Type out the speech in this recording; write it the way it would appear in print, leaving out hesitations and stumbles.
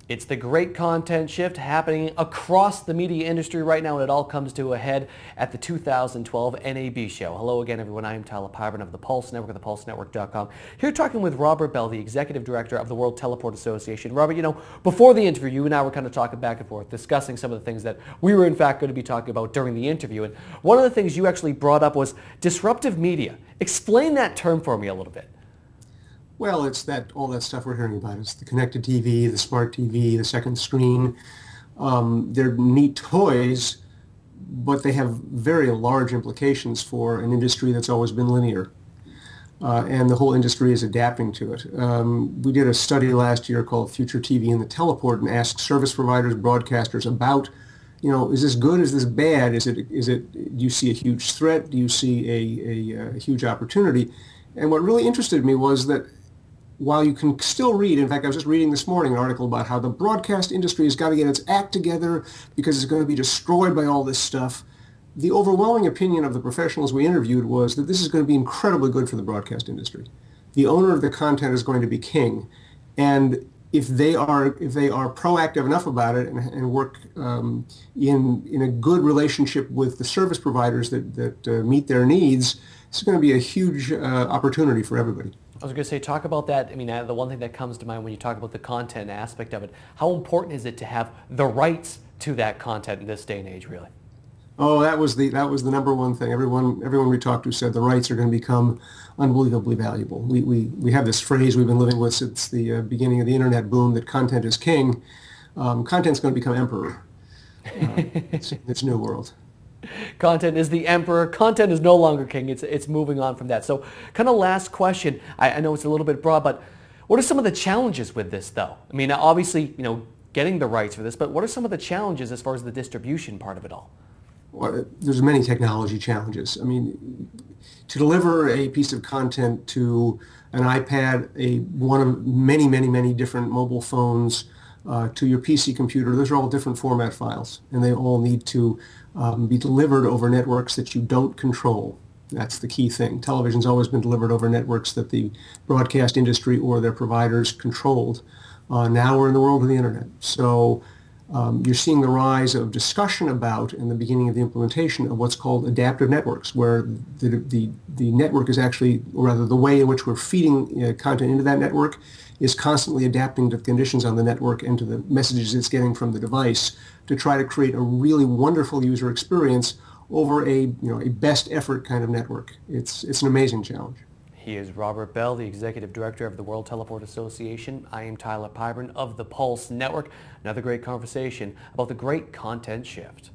It's the great content shift happening across the media industry right now, and it all comes to a head at the 2012 NAB show. Hello again, everyone. I am Tyler Pyburn of the Pulse Network at thepulsenetwork.com. Here talking with Robert Bell, the Executive Director of the World Teleport Association. Robert, before the interview, you and I were kind of talking back and forth, discussing some of the things that we were in fact going to be talking about during the interview. And one of the things you actually brought up was disruptive media. Explain that term for me a little bit. Well, it's all that stuff we're hearing about. It's the connected TV, the smart TV, the second screen. They're neat toys, but they have very large implications for an industry that's always been linear. And the whole industry is adapting to it. We did a study last year called Future TV and the Teleport and asked service providers, broadcasters about, is this good? Is this bad? Do you see a huge threat? Do you see a huge opportunity? And what really interested me was that while you can still read, in fact, I was just reading this morning an article about how the broadcast industry has got to get its act together because it's going to be destroyed by all this stuff. The overwhelming opinion of the professionals we interviewed was that this is going to be incredibly good for the broadcast industry. The owner of the content is going to be king. And if they are proactive enough about it and work in a good relationship with the service providers that meet their needs, it's going to be a huge opportunity for everybody. I was going to say, talk about that. The one thing that comes to mind when you talk about the content aspect of it, how important is it to have the rights to that content in this day and age, really? Oh, that was the number one thing. Everyone we talked to said the rights are going to become unbelievably valuable. We have this phrase we've been living with since the beginning of the internet boom that content is king. Content's going to become emperor. It's new world. Content is the emperor. Content is no longer king. It's moving on from that. So kind of last question. I know it's a little bit broad, but what are some of the challenges with this, though? Obviously, getting the rights for this, but what are some of the challenges as far as the distribution part of it all? Well, there's many technology challenges. To deliver a piece of content to an iPad, one of many, many, many different mobile phones, to your PC computer, those are all different format files, and they all need to be delivered over networks that you don't control. That's the key thing. Television's always been delivered over networks that the broadcast industry or their providers controlled. Now we're in the world of the internet. So you're seeing the rise of discussion about, and the beginning of the implementation of what's called adaptive networks, where the network is actually, or rather the way in which we're feeding content into that network is constantly adapting to the conditions on the network and to the messages it's getting from the device to try to create a really wonderful user experience over a best effort kind of network. It's an amazing challenge. He is Robert Bell, the Executive Director of the World Teleport Association. I am Tyler Pyburn of the Pulse Network. Another great conversation about the great content shift.